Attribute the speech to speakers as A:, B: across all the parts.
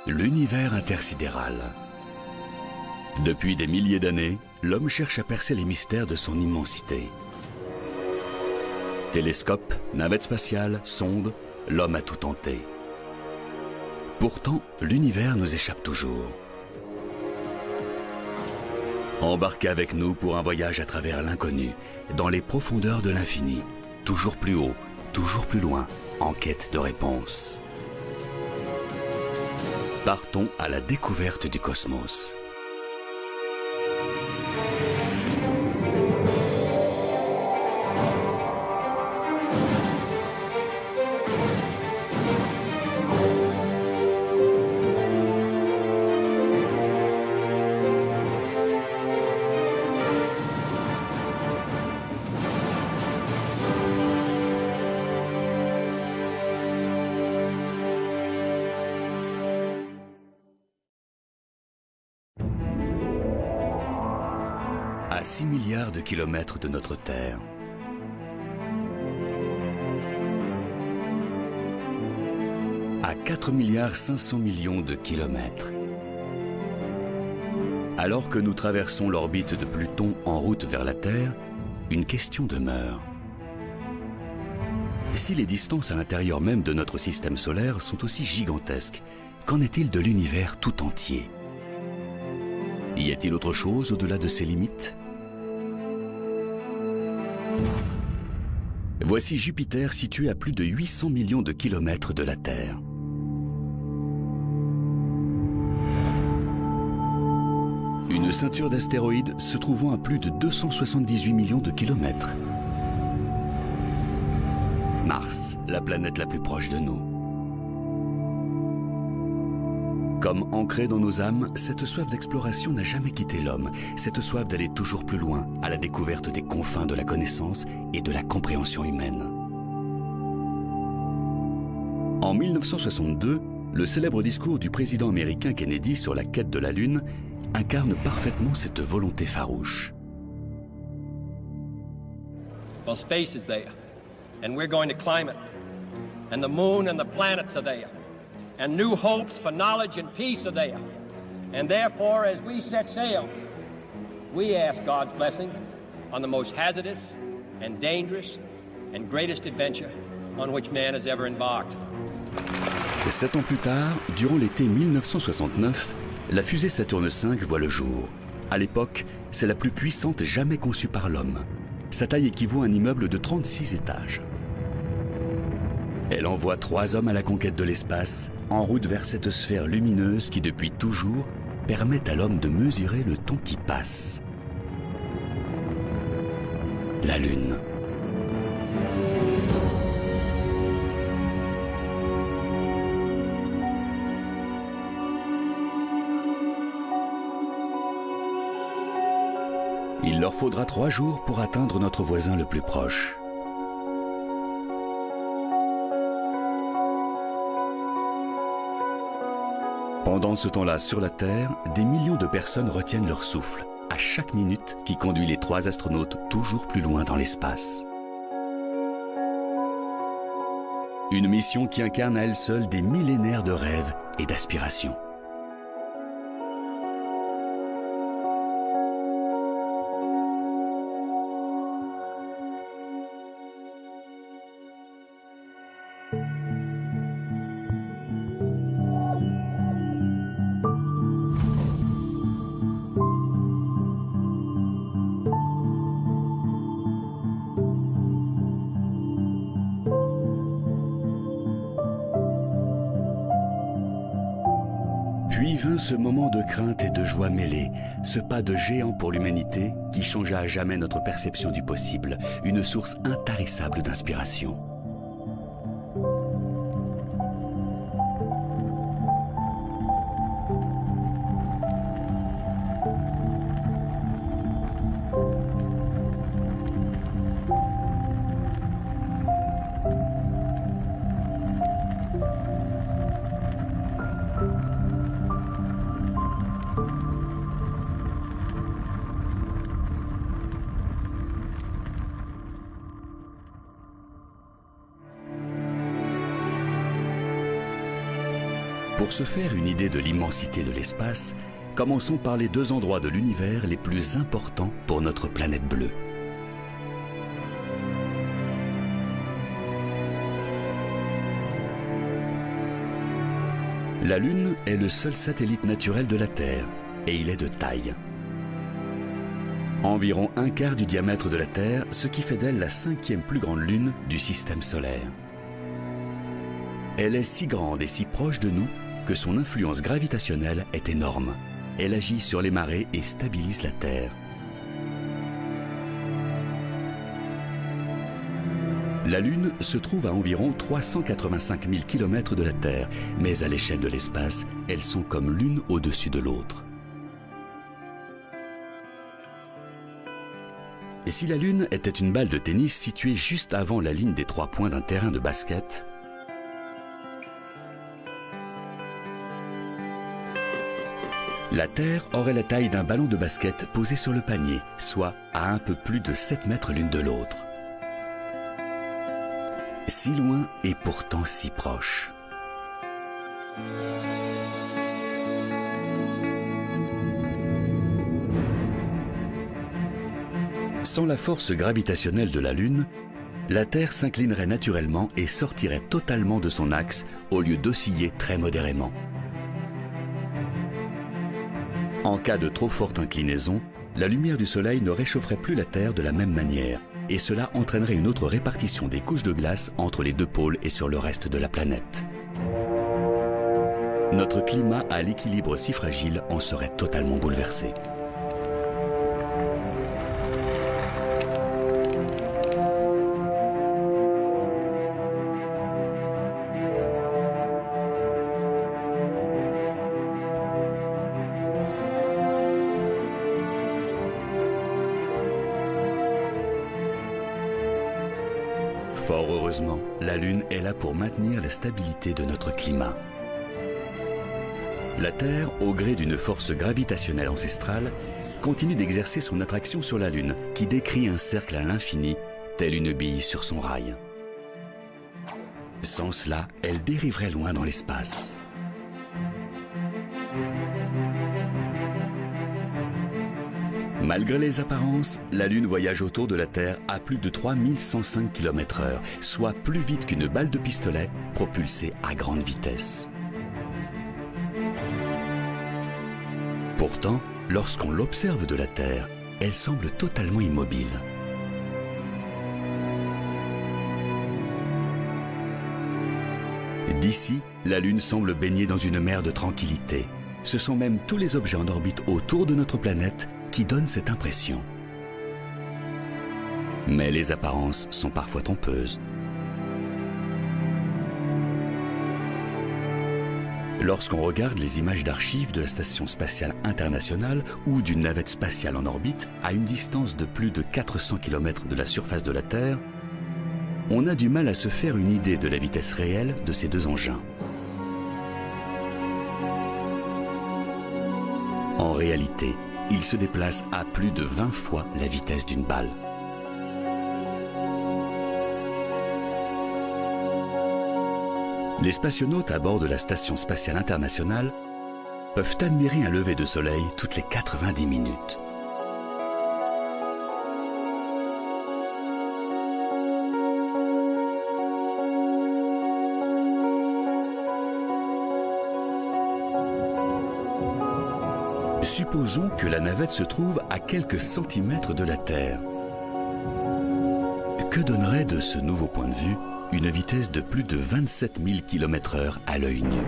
A: L'univers intersidéral. Depuis des milliers d'années, l'homme cherche à percer les mystères de son immensité. Télescopes, navettes spatiales, sondes, l'homme a tout tenté. Pourtant, l'univers nous échappe toujours. Embarquez avec nous pour un voyage à travers l'inconnu, dans les profondeurs de l'infini, toujours plus haut, toujours plus loin, en quête de réponses. Partons à la découverte du cosmos. À 6 milliards de kilomètres de notre Terre. À 4 milliards 500 millions de kilomètres. Alors que nous traversons l'orbite de Pluton en route vers la Terre, une question demeure. Si les distances à l'intérieur même de notre système solaire sont aussi gigantesques, qu'en est-il de l'univers tout entier? Y a-t-il autre chose au-delà de ces limites? Voici Jupiter situé à plus de 800 millions de kilomètres de la Terre. Une ceinture d'astéroïdes se trouvant à plus de 278 millions de kilomètres. Mars, la planète la plus proche de nous. Comme ancrée dans nos âmes, cette soif d'exploration n'a jamais quitté l'homme. Cette soif d'aller toujours plus loin, à la découverte des confins de la connaissance et de la compréhension humaine. En 1962, le célèbre discours du président américain Kennedy sur la quête de la Lune incarne parfaitement cette volonté farouche.
B: Well, space is there, and we're going to climb it. And the moon and the planets are there. And new hopes for knowledge and peace are there. And therefore, as we set sail, we ask God's blessing on the most hazardous and dangerous and greatest adventure on which man has ever embarked.
A: 7 ans plus tard, durant l'été 1969, la fusée Saturne V voit le jour. À l'époque, c'est la plus puissante jamais conçue par l'homme. Sa taille équivaut à un immeuble de 36 étages. Elle envoie 3 hommes à la conquête de l'espace, en route vers cette sphère lumineuse qui, depuis toujours, permet à l'homme de mesurer le temps qui passe. La Lune. Il leur faudra 3 jours pour atteindre notre voisin le plus proche. Pendant ce temps-là, sur la Terre, des millions de personnes retiennent leur souffle, à chaque minute qui conduit les 3 astronautes toujours plus loin dans l'espace. Une mission qui incarne à elle seule des millénaires de rêves et d'aspirations. Puis vint ce moment de crainte et de joie mêlée, ce pas de géant pour l'humanité qui changea à jamais notre perception du possible, une source intarissable d'inspiration. Pour se faire une idée de l'immensité de l'espace, commençons par les deux endroits de l'univers les plus importants pour notre planète bleue. La Lune est le seul satellite naturel de la Terre, et il est de taille. Environ un quart du diamètre de la Terre, ce qui fait d'elle la 5e plus grande lune du système solaire. Elle est si grande et si proche de nous que son influence gravitationnelle est énorme. Elle agit sur les marées et stabilise la Terre. La Lune se trouve à environ 385 000 km de la Terre, mais à l'échelle de l'espace, elles sont comme l'une au-dessus de l'autre. Et si la Lune était une balle de tennis située juste avant la ligne des 3 points d'un terrain de basket, la Terre aurait la taille d'un ballon de basket posé sur le panier, soit à un peu plus de 7 mètres l'une de l'autre. Si loin et pourtant si proche. Sans la force gravitationnelle de la Lune, la Terre s'inclinerait naturellement et sortirait totalement de son axe au lieu d'osciller très modérément. En cas de trop forte inclinaison, la lumière du Soleil ne réchaufferait plus la Terre de la même manière, et cela entraînerait une autre répartition des couches de glace entre les deux pôles et sur le reste de la planète. Notre climat à l'équilibre si fragile en serait totalement bouleversé. Fort heureusement, la Lune est là pour maintenir la stabilité de notre climat. La Terre, au gré d'une force gravitationnelle ancestrale, continue d'exercer son attraction sur la Lune, qui décrit un cercle à l'infini, telle une bille sur son rail. Sans cela, elle dériverait loin dans l'espace. Malgré les apparences, la Lune voyage autour de la Terre à plus de 3105 km/h, soit plus vite qu'une balle de pistolet propulsée à grande vitesse. Pourtant, lorsqu'on l'observe de la Terre, elle semble totalement immobile. D'ici, la Lune semble baignée dans une mer de tranquillité. Ce sont même tous les objets en orbite autour de notre planète qui donnent cette impression. Mais les apparences sont parfois trompeuses. Lorsqu'on regarde les images d'archives de la Station spatiale internationale ou d'une navette spatiale en orbite à une distance de plus de 400 km de la surface de la Terre, on a du mal à se faire une idée de la vitesse réelle de ces deux engins. En réalité, ils se déplacent à plus de 20 fois la vitesse d'une balle. Les spationautes à bord de la Station spatiale internationale peuvent admirer un lever de soleil toutes les 90 minutes. Supposons que la navette se trouve à quelques centimètres de la Terre. Que donnerait de ce nouveau point de vue une vitesse de plus de 27 000 km/h à l'œil nu?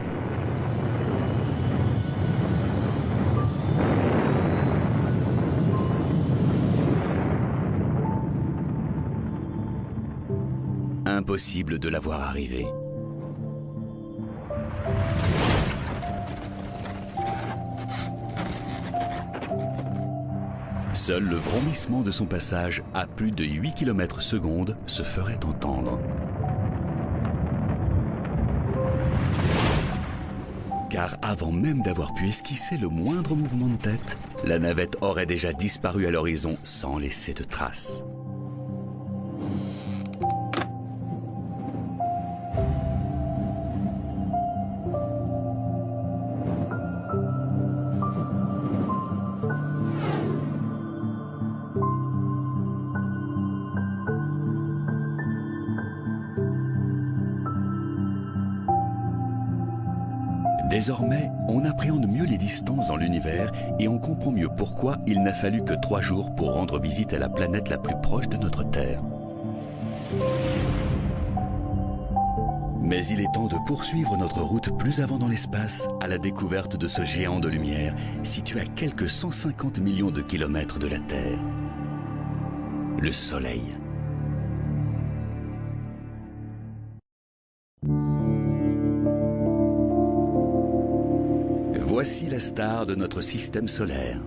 A: Impossible de la voir arriver. Seul le vrombissement de son passage à plus de 8 km/s se ferait entendre. Car avant même d'avoir pu esquisser le moindre mouvement de tête, la navette aurait déjà disparu à l'horizon sans laisser de traces. Désormais, on appréhende mieux les distances dans l'univers et on comprend mieux pourquoi il n'a fallu que 3 jours pour rendre visite à la planète la plus proche de notre Terre. Mais il est temps de poursuivre notre route plus avant dans l'espace à la découverte de ce géant de lumière situé à quelques 150 millions de kilomètres de la Terre. Le Soleil. Voici la star de notre système solaire.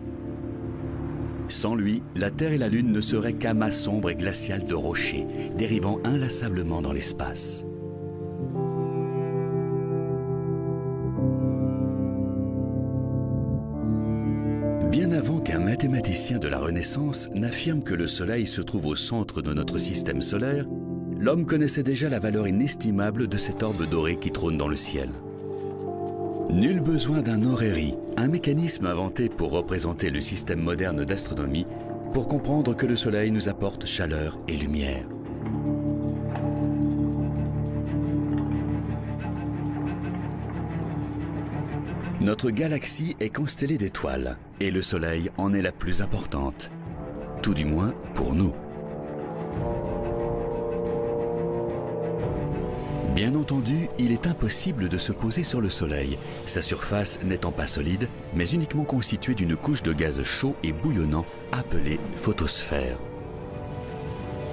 A: Sans lui, la Terre et la Lune ne seraient qu'amas sombres et glaciales de rochers, dérivant inlassablement dans l'espace. Bien avant qu'un mathématicien de la Renaissance n'affirme que le Soleil se trouve au centre de notre système solaire, l'homme connaissait déjà la valeur inestimable de cet orbe doré qui trône dans le ciel. Nul besoin d'un horaire, un mécanisme inventé pour représenter le système moderne d'astronomie, pour comprendre que le Soleil nous apporte chaleur et lumière. Notre galaxie est constellée d'étoiles, et le Soleil en est la plus importante, tout du moins pour nous. Bien entendu, il est impossible de se poser sur le Soleil, sa surface n'étant pas solide, mais uniquement constituée d'une couche de gaz chaud et bouillonnant appelée photosphère.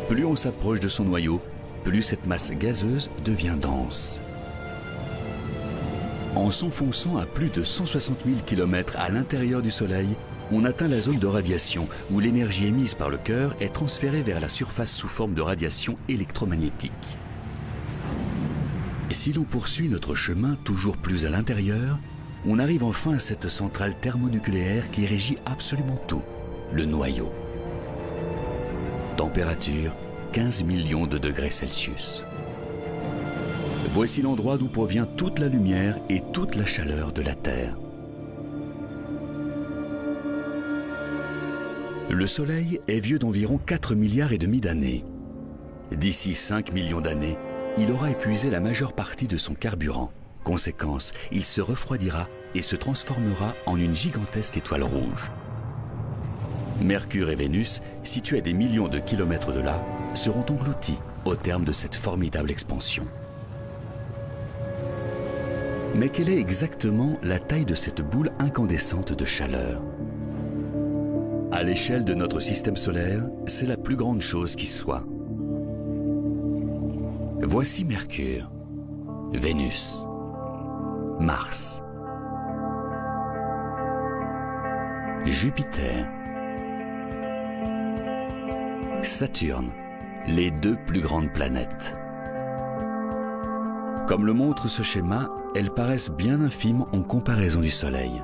A: Plus on s'approche de son noyau, plus cette masse gazeuse devient dense. En s'enfonçant à plus de 160 000 km à l'intérieur du Soleil, on atteint la zone de radiation où l'énergie émise par le cœur est transférée vers la surface sous forme de radiation électromagnétique. Si l'on poursuit notre chemin toujours plus à l'intérieur, on arrive enfin à cette centrale thermonucléaire qui régit absolument tout, le noyau. Température 15 millions de degrés Celsius. Voici l'endroit d'où provient toute la lumière et toute la chaleur de la Terre. Le Soleil est vieux d'environ 4,5 milliards d'années. D'ici 5 millions d'années, il aura épuisé la majeure partie de son carburant. Conséquence, il se refroidira et se transformera en une gigantesque étoile rouge. Mercure et Vénus, situés à des millions de kilomètres de là, seront engloutis au terme de cette formidable expansion. Mais quelle est exactement la taille de cette boule incandescente de chaleur? À l'échelle de notre système solaire, c'est la plus grande chose qui soit. Voici Mercure, Vénus, Mars, Jupiter, Saturne, les 2 plus grandes planètes. Comme le montre ce schéma, elles paraissent bien infimes en comparaison du Soleil.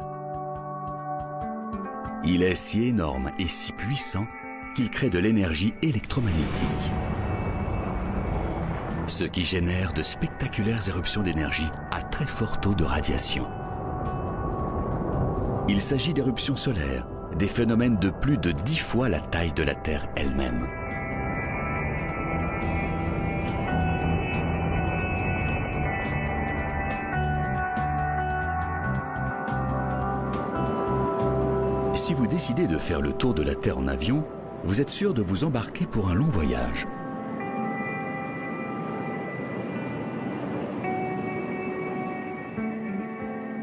A: Il est si énorme et si puissant qu'il crée de l'énergie électromagnétique, ce qui génère de spectaculaires éruptions d'énergie à très fort taux de radiation. Il s'agit d'éruptions solaires, des phénomènes de plus de 10 fois la taille de la Terre elle-même. Si vous décidez de faire le tour de la Terre en avion, vous êtes sûr de vous embarquer pour un long voyage.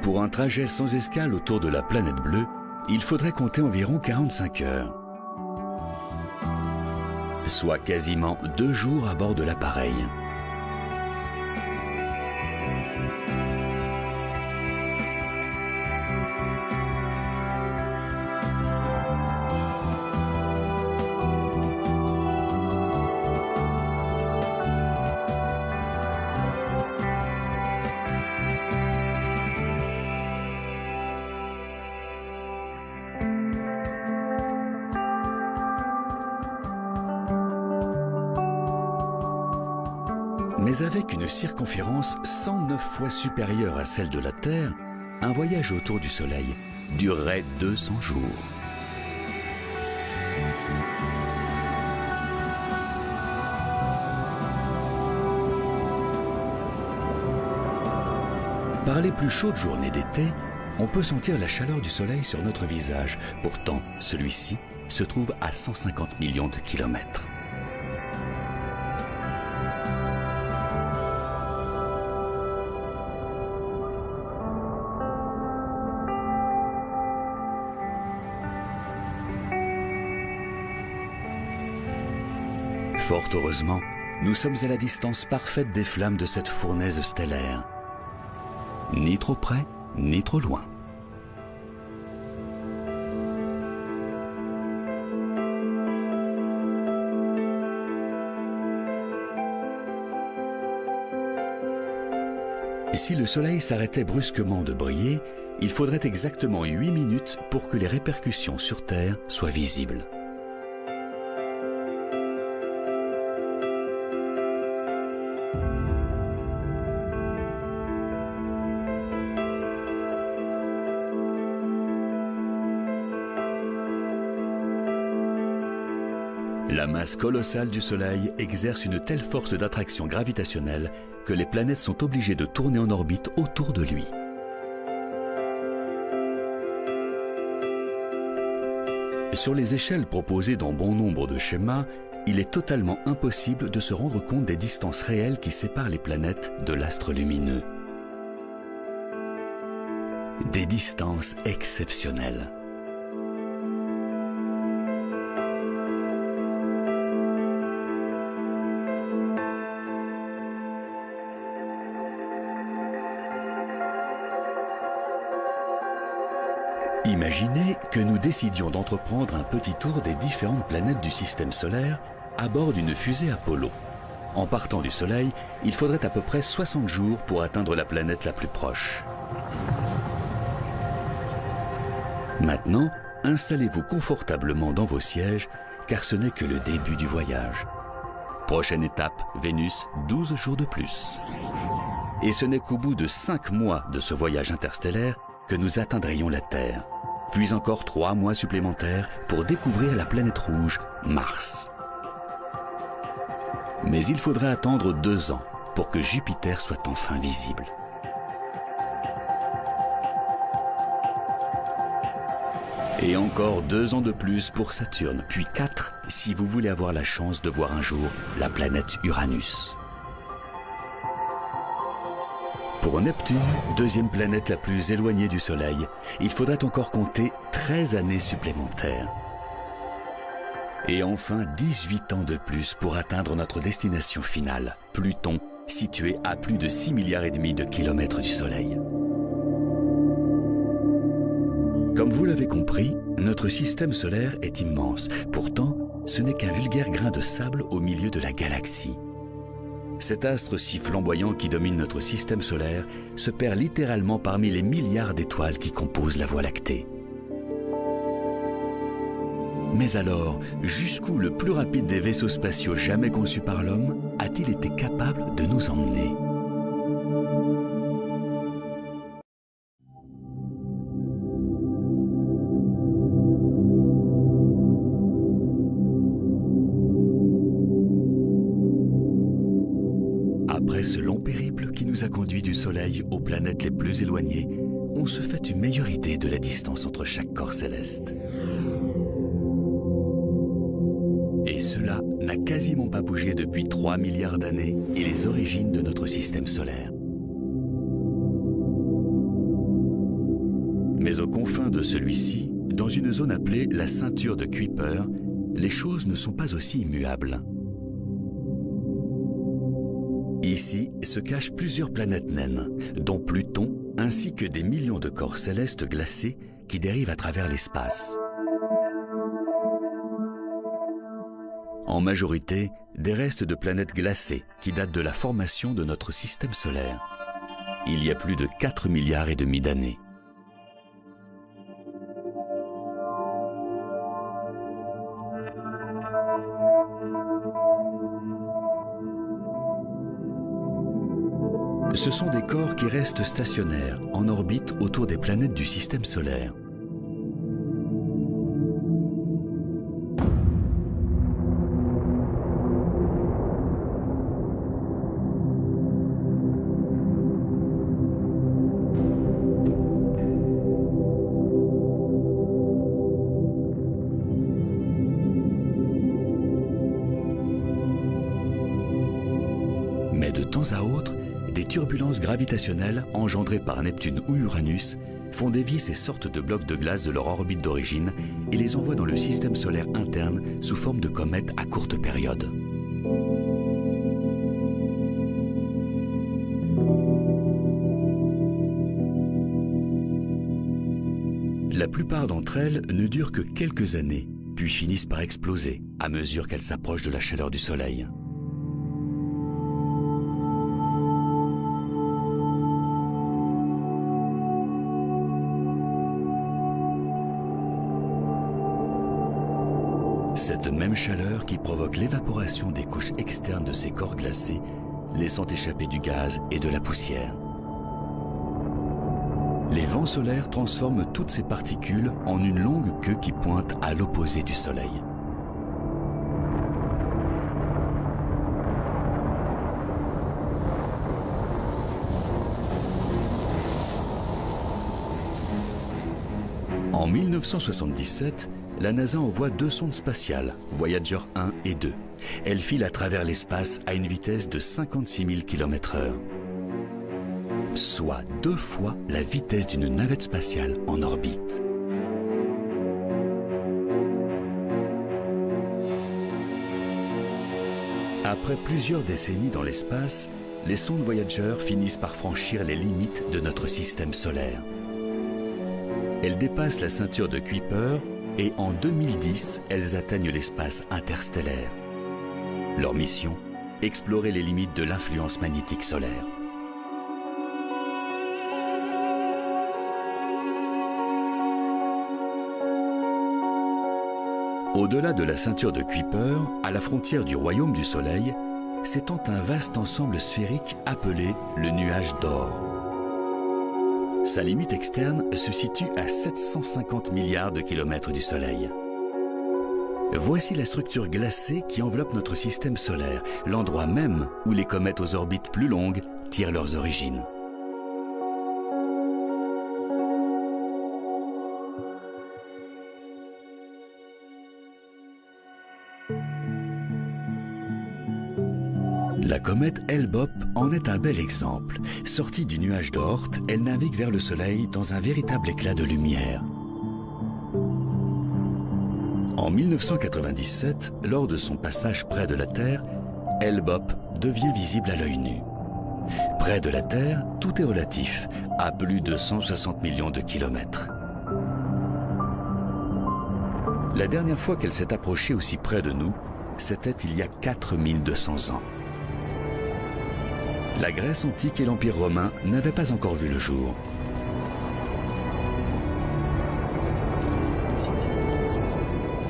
A: Pour un trajet sans escale autour de la planète bleue, il faudrait compter environ 45 heures. Soit quasiment 2 jours à bord de l'appareil. Mais avec une circonférence 109 fois supérieure à celle de la Terre, un voyage autour du Soleil durerait 200 jours. Par les plus chaudes journées d'été, on peut sentir la chaleur du soleil sur notre visage. Pourtant, celui-ci se trouve à 150 millions de kilomètres. Fort heureusement, nous sommes à la distance parfaite des flammes de cette fournaise stellaire. Ni trop près, ni trop loin. Si le Soleil s'arrêtait brusquement de briller, il faudrait exactement 8 minutes pour que les répercussions sur Terre soient visibles. La masse colossale du Soleil exerce une telle force d'attraction gravitationnelle que les planètes sont obligées de tourner en orbite autour de lui. Sur les échelles proposées dans bon nombre de schémas, il est totalement impossible de se rendre compte des distances réelles qui séparent les planètes de l'astre lumineux. Des distances exceptionnelles. Imaginez que nous décidions d'entreprendre un petit tour des différentes planètes du système solaire à bord d'une fusée Apollo. En partant du Soleil, il faudrait à peu près 60 jours pour atteindre la planète la plus proche. Maintenant, installez-vous confortablement dans vos sièges, car ce n'est que le début du voyage. Prochaine étape, Vénus, 12 jours de plus. Et ce n'est qu'au bout de 5 mois de ce voyage interstellaire que nous atteindrions la Terre. Puis encore 3 mois supplémentaires pour découvrir la planète rouge, Mars. Mais il faudrait attendre 2 ans pour que Jupiter soit enfin visible. Et encore 2 ans de plus pour Saturne, puis 4 si vous voulez avoir la chance de voir un jour la planète Uranus. Pour Neptune, deuxième planète la plus éloignée du Soleil, il faudrait encore compter 13 années supplémentaires. Et enfin 18 ans de plus pour atteindre notre destination finale, Pluton, situé à plus de 6,5 milliards de kilomètres du Soleil. Comme vous l'avez compris, notre système solaire est immense. Pourtant, ce n'est qu'un vulgaire grain de sable au milieu de la galaxie. Cet astre si flamboyant qui domine notre système solaire se perd littéralement parmi les milliards d'étoiles qui composent la Voie lactée. Mais alors, jusqu'où le plus rapide des vaisseaux spatiaux jamais conçus par l'homme a-t-il été capable de nous emmener ? Après ce long périple qui nous a conduits du Soleil aux planètes les plus éloignées, on se fait une meilleure idée de la distance entre chaque corps céleste. Et cela n'a quasiment pas bougé depuis 3 milliards d'années et les origines de notre système solaire. Mais aux confins de celui-ci, dans une zone appelée la ceinture de Kuiper, les choses ne sont pas aussi immuables. Ici se cachent plusieurs planètes naines, dont Pluton, ainsi que des millions de corps célestes glacés qui dérivent à travers l'espace. En majorité, des restes de planètes glacées qui datent de la formation de notre système solaire. Il y a plus de 4,5 milliards d'années. Ce sont des corps qui restent stationnaires, en orbite autour des planètes du système solaire. temps à autre, des turbulences gravitationnelles engendrées par Neptune ou Uranus font dévier ces sortes de blocs de glace de leur orbite d'origine et les envoient dans le système solaire interne sous forme de comètes à courte période. La plupart d'entre elles ne durent que quelques années, puis finissent par exploser à mesure qu'elles s'approchent de la chaleur du Soleil. Cette même chaleur qui provoque l'évaporation des couches externes de ces corps glacés, laissant échapper du gaz et de la poussière. Les vents solaires transforment toutes ces particules en une longue queue qui pointe à l'opposé du Soleil. En 1977, la NASA envoie 2 sondes spatiales, Voyager 1 et 2. Elles filent à travers l'espace à une vitesse de 56 000 km/h. Soit 2 fois la vitesse d'une navette spatiale en orbite. Après plusieurs décennies dans l'espace, les sondes Voyager finissent par franchir les limites de notre système solaire. Elles dépassent la ceinture de Kuiper et en 2010, elles atteignent l'espace interstellaire. Leur mission, explorer les limites de l'influence magnétique solaire. Au-delà de la ceinture de Kuiper, à la frontière du royaume du Soleil, s'étend un vaste ensemble sphérique appelé le nuage d'Oort. Sa limite externe se situe à 750 milliards de kilomètres du Soleil. Voici la structure glacée qui enveloppe notre système solaire, l'endroit même où les comètes aux orbites plus longues tirent leurs origines. La comète Hale-Bopp en est un bel exemple. Sortie du nuage d'Oort, elle navigue vers le Soleil dans un véritable éclat de lumière. En 1997, lors de son passage près de la Terre, Hale-Bopp devient visible à l'œil nu. Près de la Terre, tout est relatif, à plus de 160 millions de kilomètres. La dernière fois qu'elle s'est approchée aussi près de nous, c'était il y a 4200 ans. La Grèce antique et l'Empire romain n'avaient pas encore vu le jour.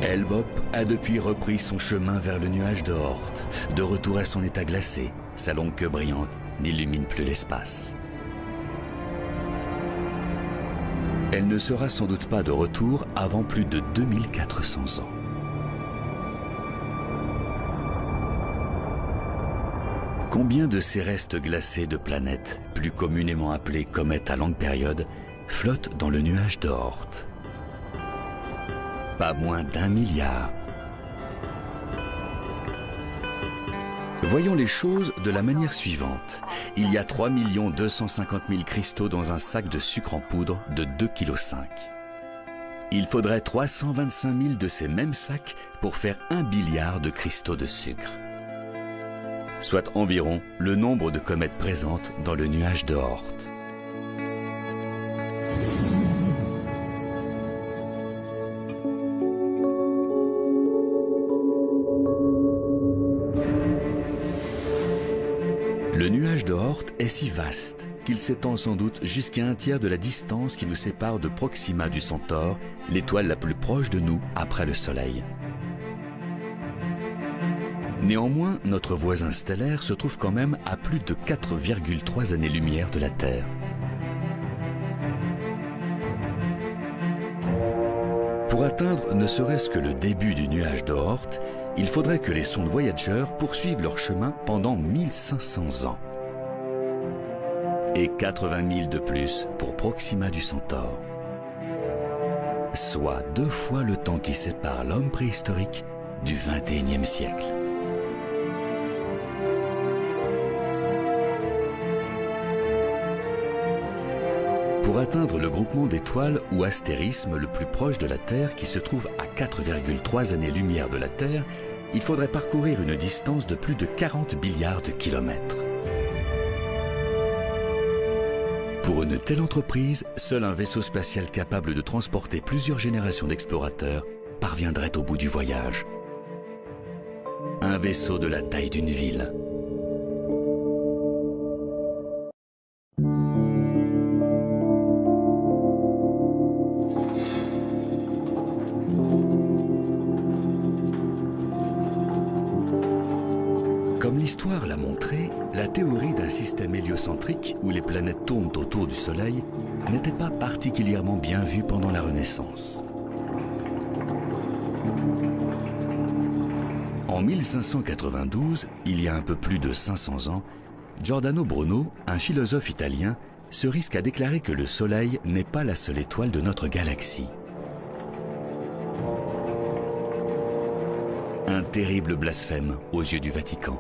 A: Hale-Bopp a depuis repris son chemin vers le nuage d'Oort. De retour à son état glacé, sa longue queue brillante n'illumine plus l'espace. Elle ne sera sans doute pas de retour avant plus de 2400 ans. Combien de ces restes glacés de planètes, plus communément appelées comètes à longue période, flottent dans le nuage d'Oort? Pas moins d'1 milliard. Voyons les choses de la manière suivante. Il y a 3 250 000 cristaux dans un sac de sucre en poudre de 2,5 kg. Il faudrait 325 000 de ces mêmes sacs pour faire 1 billiard de cristaux de sucre. Soit environ le nombre de comètes présentes dans le nuage d'Oort. Le nuage d'Oort est si vaste qu'il s'étend sans doute jusqu'à 1/3 de la distance qui nous sépare de Proxima du Centaure, l'étoile la plus proche de nous après le Soleil. Néanmoins, notre voisin stellaire se trouve quand même à plus de 4,3 années-lumière de la Terre. Pour atteindre ne serait-ce que le début du nuage d'Oort, il faudrait que les sondes Voyager poursuivent leur chemin pendant 1500 ans. Et 80 000 de plus pour Proxima du Centaure. Soit 2 fois le temps qui sépare l'homme préhistorique du XXIe siècle. Pour atteindre le groupement d'étoiles ou astérisme le plus proche de la Terre, qui se trouve à 4,3 années-lumière de la Terre, il faudrait parcourir une distance de plus de 40 milliards de kilomètres. Pour une telle entreprise, seul un vaisseau spatial capable de transporter plusieurs générations d'explorateurs parviendrait au bout du voyage. Un vaisseau de la taille d'une ville. Comme l'histoire l'a montré, la théorie d'un système héliocentrique où les planètes tournent autour du Soleil n'était pas particulièrement bien vue pendant la Renaissance. En 1592, il y a un peu plus de 500 ans, Giordano Bruno, un philosophe italien, se risque à déclarer que le Soleil n'est pas la seule étoile de notre galaxie. Un terrible blasphème aux yeux du Vatican.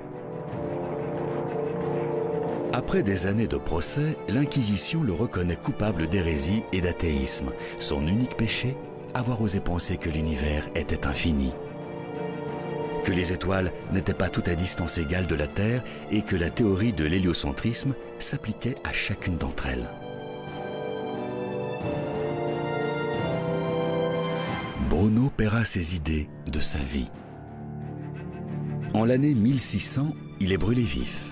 A: Après des années de procès, l'Inquisition le reconnaît coupable d'hérésie et d'athéisme. Son unique péché, avoir osé penser que l'univers était infini. Que les étoiles n'étaient pas toutes à distance égale de la Terre et que la théorie de l'héliocentrisme s'appliquait à chacune d'entre elles. Bruno paiera ses idées de sa vie. En l'année 1600, il est brûlé vif.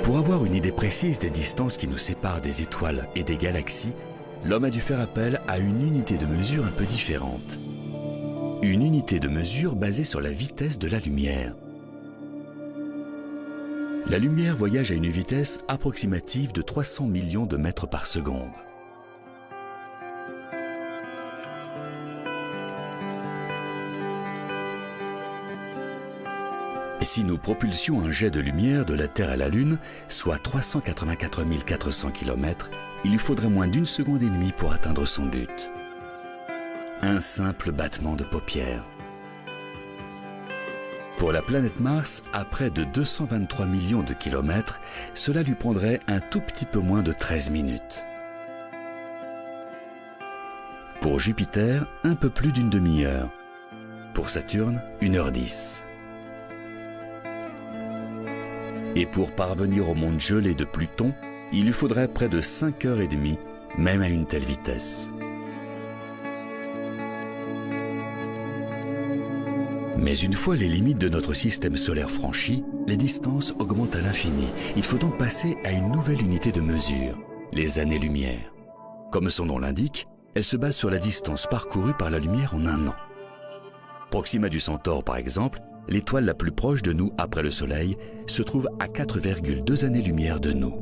A: Pour avoir une idée précise des distances qui nous séparent des étoiles et des galaxies, l'homme a dû faire appel à une unité de mesure un peu différente. Une unité de mesure basée sur la vitesse de la lumière. La lumière voyage à une vitesse approximative de 300 millions de mètres par seconde. Si nous propulsions un jet de lumière de la Terre à la Lune, soit 384 400 km, il lui faudrait moins d'une seconde et demie pour atteindre son but. Un simple battement de paupières. Pour la planète Mars, à près de 223 millions de kilomètres, cela lui prendrait un tout petit peu moins de 13 minutes. Pour Jupiter, un peu plus d'une demi-heure. Pour Saturne, 1h10. Et pour parvenir au monde gelé de Pluton, il lui faudrait près de 5h30, même à une telle vitesse. Mais une fois les limites de notre système solaire franchies, les distances augmentent à l'infini. Il faut donc passer à une nouvelle unité de mesure, les années-lumière. Comme son nom l'indique, elle se base sur la distance parcourue par la lumière en un an. Proxima du Centaure, par exemple, l'étoile la plus proche de nous après le Soleil, se trouve à 4,2 années-lumière de nous,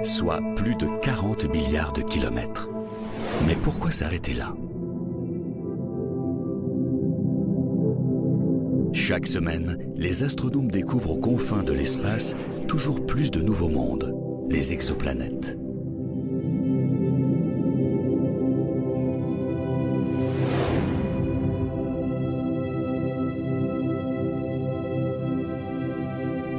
A: soit plus de 40 milliards de kilomètres. Mais pourquoi s'arrêter là? Chaque semaine, les astronomes découvrent aux confins de l'espace toujours plus de nouveaux mondes, les exoplanètes.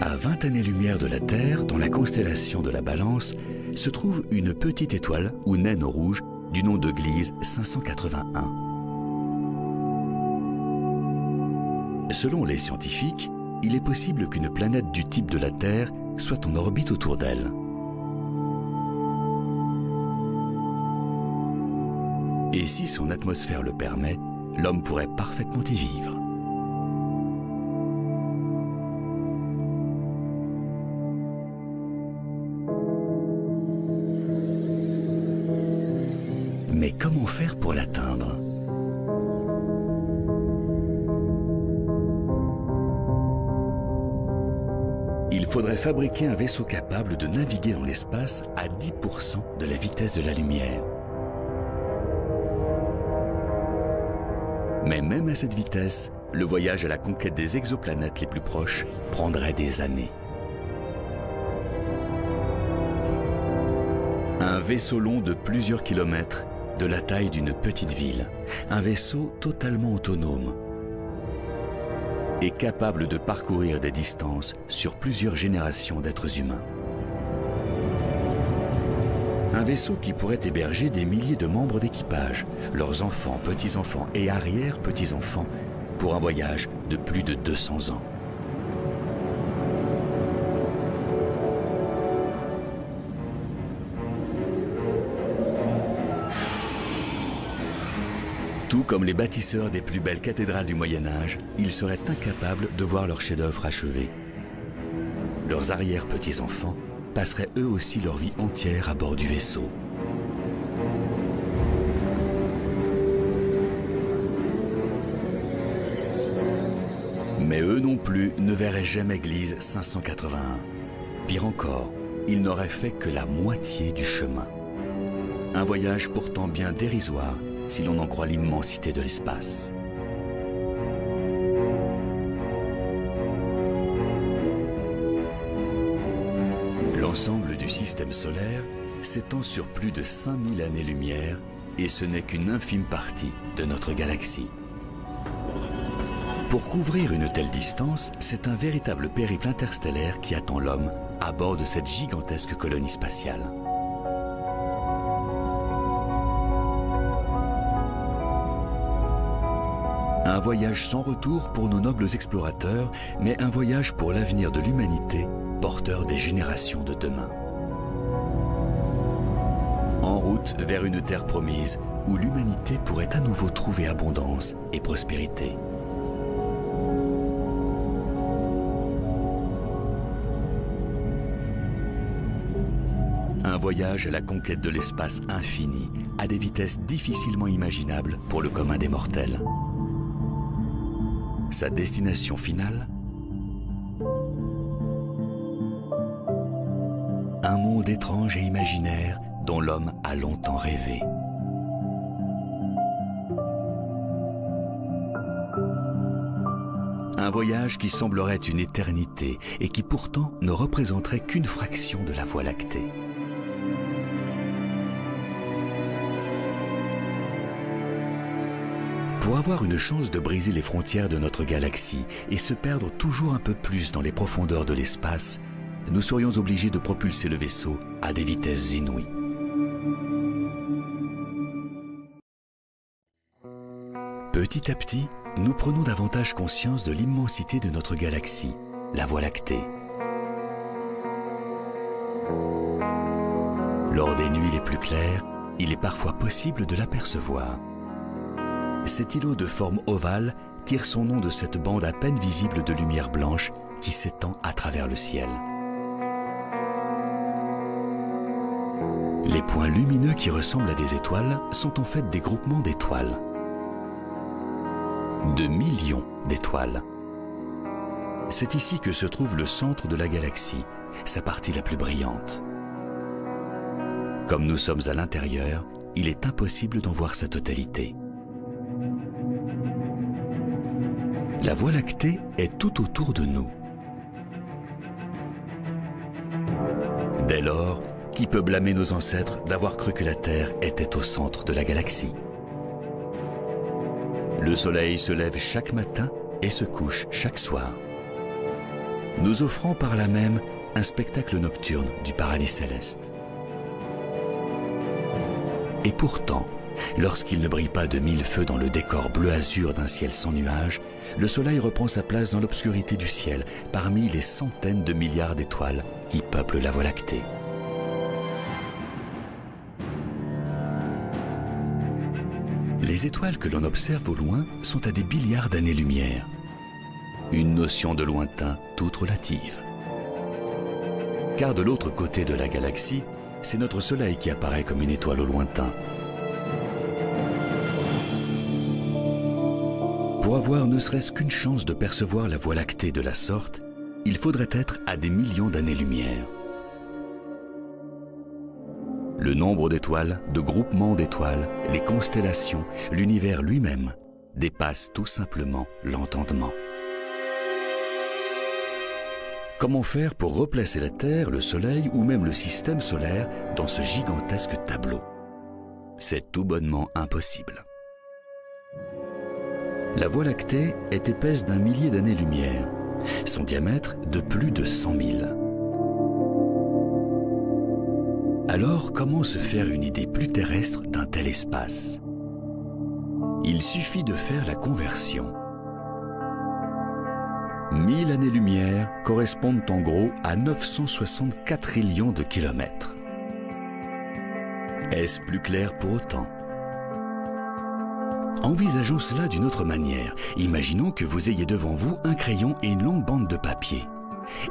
A: À 20 années-lumière de la Terre, dans la constellation de la Balance, se trouve une petite étoile ou naine rouge du nom de Gliese 581. Selon les scientifiques, il est possible qu'une planète du type de la Terre soit en orbite autour d'elle. Et si son atmosphère le permet, l'homme pourrait parfaitement y vivre. Mais comment faire pour l'atteindre? Il faudrait fabriquer un vaisseau capable de naviguer dans l'espace à 10% de la vitesse de la lumière. Mais même à cette vitesse, le voyage à la conquête des exoplanètes les plus proches prendrait des années. Un vaisseau long de plusieurs kilomètres, de la taille d'une petite ville. Un vaisseau totalement autonome. est capable de parcourir des distances sur plusieurs générations d'êtres humains. Un vaisseau qui pourrait héberger des milliers de membres d'équipage, leurs enfants, petits-enfants et arrière-petits-enfants, pour un voyage de plus de 200 ans. Tout comme les bâtisseurs des plus belles cathédrales du Moyen-Âge, ils seraient incapables de voir leur chef-d'œuvre achevé. Leurs arrière-petits-enfants passeraient eux aussi leur vie entière à bord du vaisseau. Mais eux non plus ne verraient jamais Gliese 581. Pire encore, ils n'auraient fait que la moitié du chemin. Un voyage pourtant bien dérisoire si l'on en croit l'immensité de l'espace. L'ensemble du système solaire s'étend sur plus de 5000 années-lumière et ce n'est qu'une infime partie de notre galaxie. Pour couvrir une telle distance, c'est un véritable périple interstellaire qui attend l'homme à bord de cette gigantesque colonie spatiale. Un voyage sans retour pour nos nobles explorateurs, mais un voyage pour l'avenir de l'humanité, porteur des générations de demain. En route vers une terre promise où l'humanité pourrait à nouveau trouver abondance et prospérité. Un voyage à la conquête de l'espace infini, à des vitesses difficilement imaginables pour le commun des mortels. Sa destination finale? Un monde étrange et imaginaire dont l'homme a longtemps rêvé. Un voyage qui semblerait une éternité et qui pourtant ne représenterait qu'une fraction de la Voie lactée. Pour avoir une chance de briser les frontières de notre galaxie et se perdre toujours un peu plus dans les profondeurs de l'espace, nous serions obligés de propulser le vaisseau à des vitesses inouïes. Petit à petit, nous prenons davantage conscience de l'immensité de notre galaxie, la Voie lactée. Lors des nuits les plus claires, il est parfois possible de l'apercevoir. Cet îlot de forme ovale tire son nom de cette bande à peine visible de lumière blanche qui s'étend à travers le ciel. Les points lumineux qui ressemblent à des étoiles sont en fait des groupements d'étoiles. De millions d'étoiles. C'est ici que se trouve le centre de la galaxie, sa partie la plus brillante. Comme nous sommes à l'intérieur, il est impossible d'en voir sa totalité. La Voie lactée est tout autour de nous. Dès lors, qui peut blâmer nos ancêtres d'avoir cru que la Terre était au centre de la galaxie? Le soleil se lève chaque matin et se couche chaque soir, nous offrant par là même un spectacle nocturne du paradis céleste. Et pourtant, lorsqu'il ne brille pas de mille feux dans le décor bleu-azur d'un ciel sans nuages, le soleil reprend sa place dans l'obscurité du ciel, parmi les centaines de milliards d'étoiles qui peuplent la Voie lactée. Les étoiles que l'on observe au loin sont à des milliards d'années-lumière. Une notion de lointain toute relative. Car de l'autre côté de la galaxie, c'est notre soleil qui apparaît comme une étoile au lointain. Pour avoir ne serait-ce qu'une chance de percevoir la Voie lactée de la sorte, il faudrait être à des millions d'années-lumière. Le nombre d'étoiles, de groupements d'étoiles, les constellations, l'univers lui-même dépassent tout simplement l'entendement. Comment faire pour replacer la Terre, le Soleil ou même le système solaire dans ce gigantesque tableau? C'est tout bonnement impossible. La Voie lactée est épaisse d'1 millier d'années-lumière, son diamètre de plus de 100 000. Alors, comment se faire une idée plus terrestre d'un tel espace? Il suffit de faire la conversion. 1000 années-lumière correspondent en gros à 964 trillions de kilomètres. Est-ce plus clair pour autant? Envisageons cela d'une autre manière. Imaginons que vous ayez devant vous un crayon et une longue bande de papier,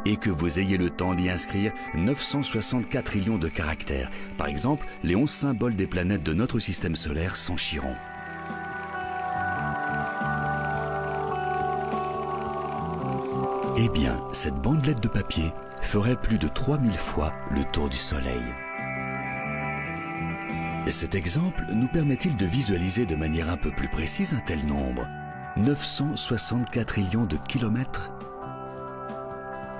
A: et que vous ayez le temps d'y inscrire 964 trillions de caractères. Par exemple, les 11 symboles des planètes de notre système solaire s'enchiront. Eh bien, cette bandelette de papier ferait plus de 3000 fois le tour du Soleil. Cet exemple nous permet-il de visualiser de manière un peu plus précise un tel nombre? 964 trillions de kilomètres?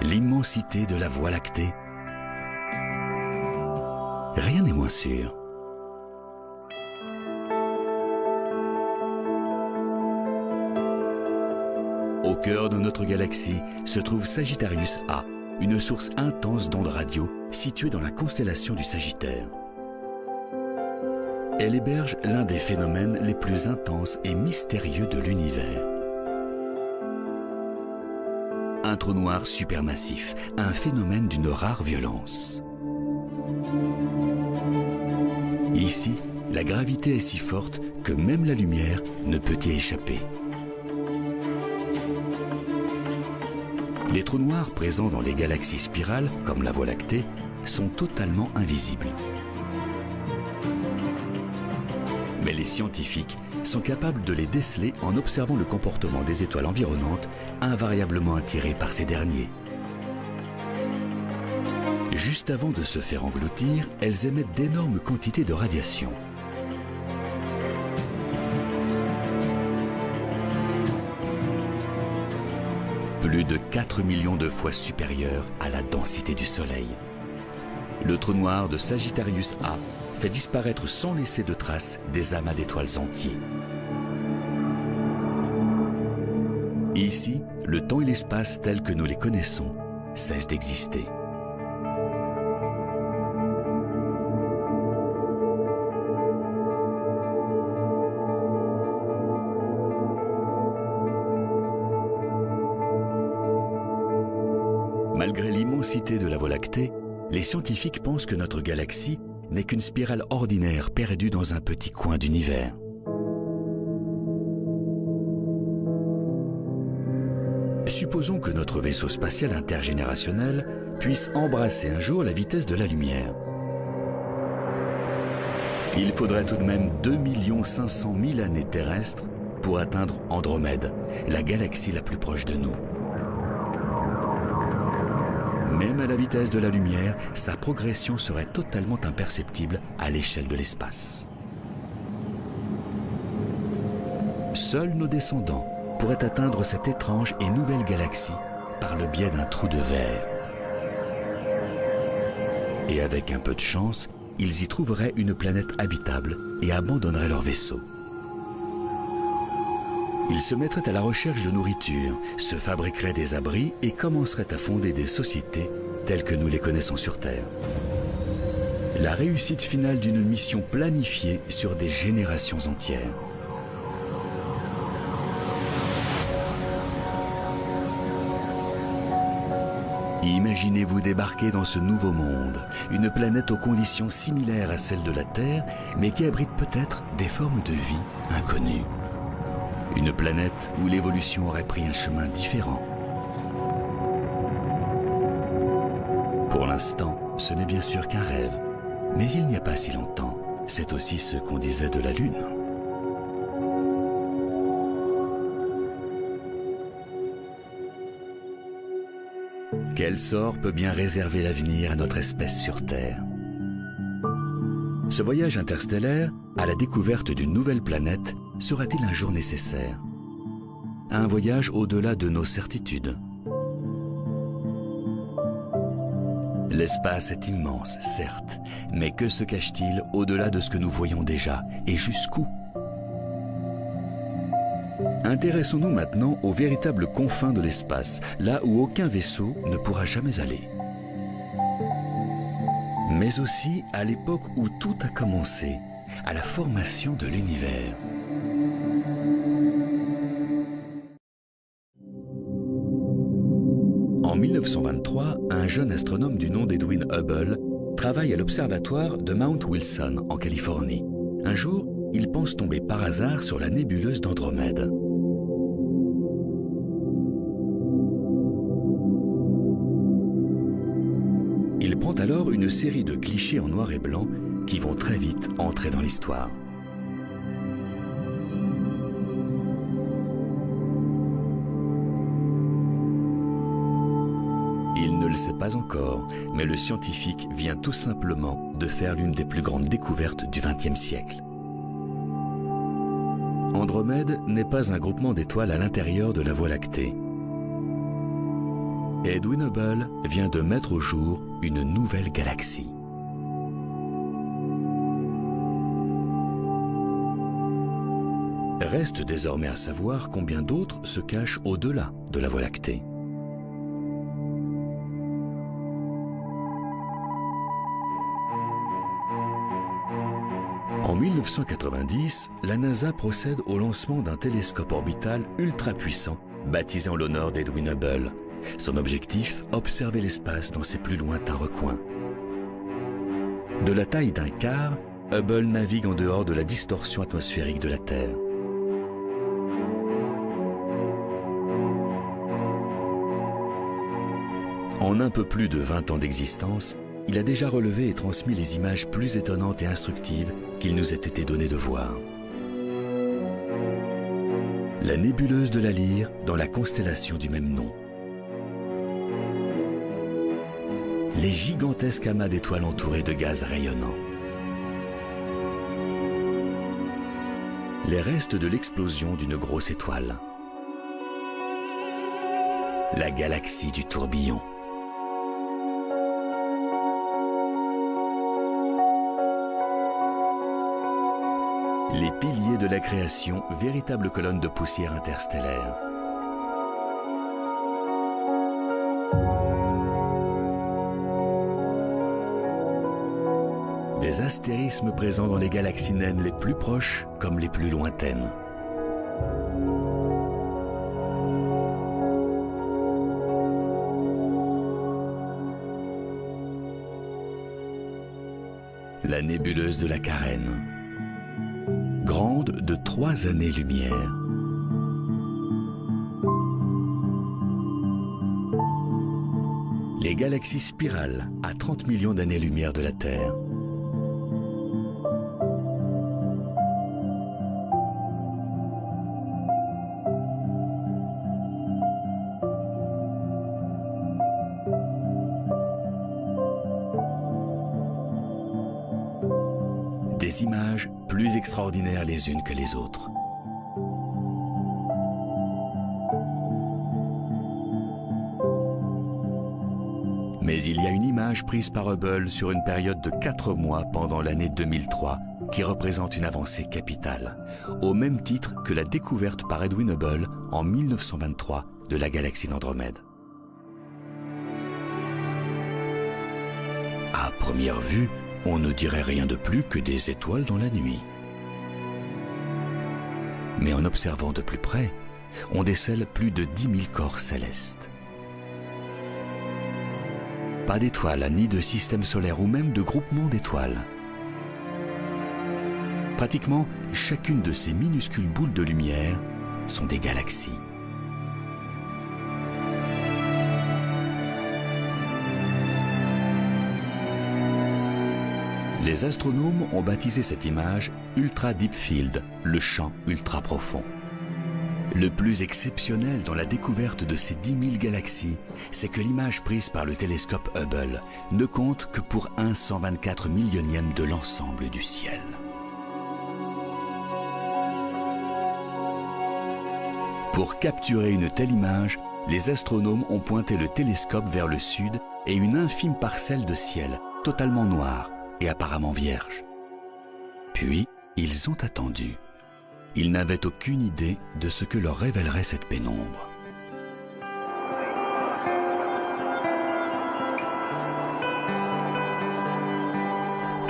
A: L'immensité de la Voie lactée? Rien n'est moins sûr. Au cœur de notre galaxie se trouve Sagittarius A, une source intense d'ondes radio située dans la constellation du Sagittaire. Elle héberge l'un des phénomènes les plus intenses et mystérieux de l'univers. Un trou noir supermassif, un phénomène d'une rare violence. Ici, la gravité est si forte que même la lumière ne peut y échapper. Les trous noirs présents dans les galaxies spirales, comme la Voie lactée, sont totalement invisibles. Mais les scientifiques sont capables de les déceler en observant le comportement des étoiles environnantes, invariablement attirées par ces derniers. Juste avant de se faire engloutir, elles émettent d'énormes quantités de radiation. Plus de 4 millions de fois supérieure à la densité du Soleil. Le trou noir de Sagittarius A fait disparaître sans laisser de traces des amas d'étoiles entiers. Ici, le temps et l'espace tels que nous les connaissons cessent d'exister. Malgré l'immensité de la Voie lactée, les scientifiques pensent que notre galaxie n'est qu'une spirale ordinaire perdue dans un petit coin d'univers. Supposons que notre vaisseau spatial intergénérationnel puisse embrasser un jour la vitesse de la lumière. Il faudrait tout de même 2 500 000 années terrestres pour atteindre Andromède, la galaxie la plus proche de nous. Même à la vitesse de la lumière, sa progression serait totalement imperceptible à l'échelle de l'espace. Seuls nos descendants pourraient atteindre cette étrange et nouvelle galaxie par le biais d'un trou de verre. Et avec un peu de chance, ils y trouveraient une planète habitable et abandonneraient leur vaisseau. Ils se mettraient à la recherche de nourriture, se fabriqueraient des abris et commenceraient à fonder des sociétés telles que nous les connaissons sur Terre. La réussite finale d'une mission planifiée sur des générations entières. Imaginez-vous débarquer dans ce nouveau monde, une planète aux conditions similaires à celles de la Terre, mais qui abrite peut-être des formes de vie inconnues. Une planète où l'évolution aurait pris un chemin différent. Pour l'instant, ce n'est bien sûr qu'un rêve. Mais il n'y a pas si longtemps, c'est aussi ce qu'on disait de la Lune. Quel sort peut bien réserver l'avenir à notre espèce sur Terre? Ce voyage interstellaire à la découverte d'une nouvelle planète sera-t-il un jour nécessaire? Un voyage au-delà de nos certitudes. L'espace est immense, certes, mais que se cache-t-il au-delà de ce que nous voyons déjà, et jusqu'où? Intéressons-nous maintenant aux véritables confins de l'espace, là où aucun vaisseau ne pourra jamais aller. Mais aussi à l'époque où tout a commencé, à la formation de l'univers. En 1923, un jeune astronome du nom d'Edwin Hubble travaille à l'observatoire de Mount Wilson, en Californie. Un jour, il pense tomber par hasard sur la nébuleuse d'Andromède. Il prend alors une série de clichés en noir et blanc qui vont très vite entrer dans l'histoire. Il ne le sait pas encore, mais le scientifique vient tout simplement de faire l'une des plus grandes découvertes du XXe siècle. Andromède n'est pas un groupement d'étoiles à l'intérieur de la Voie lactée. Edwin Hubble vient de mettre au jour une nouvelle galaxie. Reste désormais à savoir combien d'autres se cachent au-delà de la Voie lactée. En 1990, la NASA procède au lancement d'un télescope orbital ultra puissant, baptisé en l'honneur d'Edwin Hubble. Son objectif, observer l'espace dans ses plus lointains recoins. De la taille d'un quart, Hubble navigue en dehors de la distorsion atmosphérique de la Terre. En un peu plus de 20 ans d'existence, il a déjà relevé et transmis les images plus étonnantes et instructives qu'il nous ait été donné de voir. La nébuleuse de la Lyre dans la constellation du même nom. Les gigantesques amas d'étoiles entourées de gaz rayonnants. Les restes de l'explosion d'une grosse étoile. La galaxie du tourbillon. Les piliers de la création, véritable colonne de poussière interstellaire. Des astérismes présents dans les galaxies naines les plus proches comme les plus lointaines. La nébuleuse de la Carène. Grande de 3 années-lumière. Les galaxies spirales à 30 millions d'années-lumière de la Terre. Des images plus extraordinaires les unes que les autres. Mais il y a une image prise par Hubble sur une période de 4 mois pendant l'année 2003 qui représente une avancée capitale, au même titre que la découverte par Edwin Hubble en 1923 de la galaxie d'Andromède. À première vue, on ne dirait rien de plus que des étoiles dans la nuit. Mais en observant de plus près, on décèle plus de 10 000 corps célestes. Pas d'étoiles, ni de système solaire ou même de groupement d'étoiles. Pratiquement chacune de ces minuscules boules de lumière sont des galaxies. Les astronomes ont baptisé cette image Ultra Deep Field, le champ ultra profond. Le plus exceptionnel dans la découverte de ces 10 000 galaxies, c'est que l'image prise par le télescope Hubble ne compte que pour 1/124 millionième de l'ensemble du ciel. Pour capturer une telle image, les astronomes ont pointé le télescope vers le sud et une infime parcelle de ciel, totalement noire et apparemment vierge. Puis, ils ont attendu. Ils n'avaient aucune idée de ce que leur révélerait cette pénombre.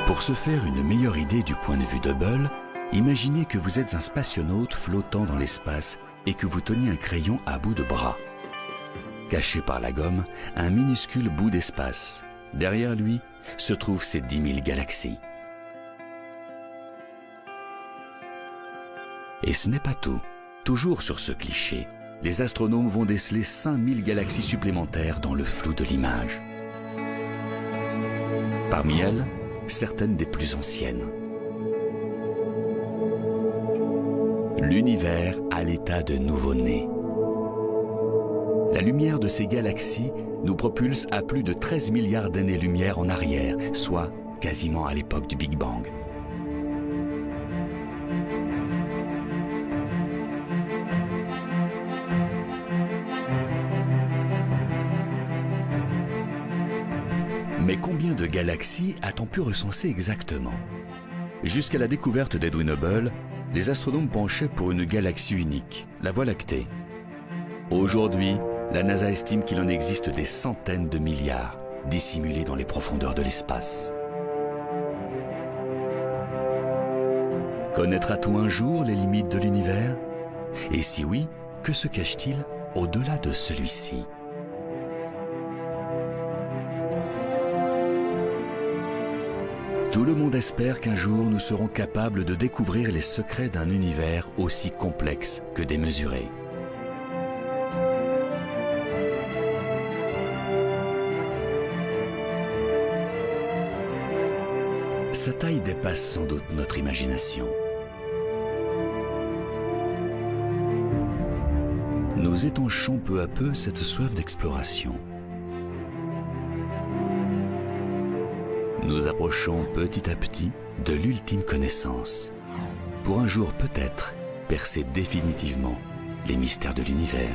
A: Pour se faire une meilleure idée du point de vue d'Hubble, imaginez que vous êtes un spationaute flottant dans l'espace et que vous teniez un crayon à bout de bras. Caché par la gomme, un minuscule bout d'espace. Derrière lui se trouvent ces 10 000 galaxies. Et ce n'est pas tout. Toujours sur ce cliché, les astronomes vont déceler 5000 galaxies supplémentaires dans le flou de l'image. Parmi elles, certaines des plus anciennes. L'univers à l'état de nouveau-né. La lumière de ces galaxies nous propulse à plus de 13 milliards d'années-lumière en arrière, soit quasiment à l'époque du Big Bang. Mais combien de galaxies a-t-on pu recenser exactement? Jusqu'à la découverte d'Edwin Hubble, les astronomes penchaient pour une galaxie unique, la Voie lactée. Aujourd'hui, la NASA estime qu'il en existe des centaines de milliards, dissimulés dans les profondeurs de l'espace. Connaîtra-t-on un jour les limites de l'univers? Et si oui, que se cache-t-il au-delà de celui-ci? Tout le monde espère qu'un jour nous serons capables de découvrir les secrets d'un univers aussi complexe que démesuré. Sa taille dépasse sans doute notre imagination. Nous étanchons peu à peu cette soif d'exploration. Nous approchons petit à petit de l'ultime connaissance, pour un jour peut-être percer définitivement les mystères de l'univers.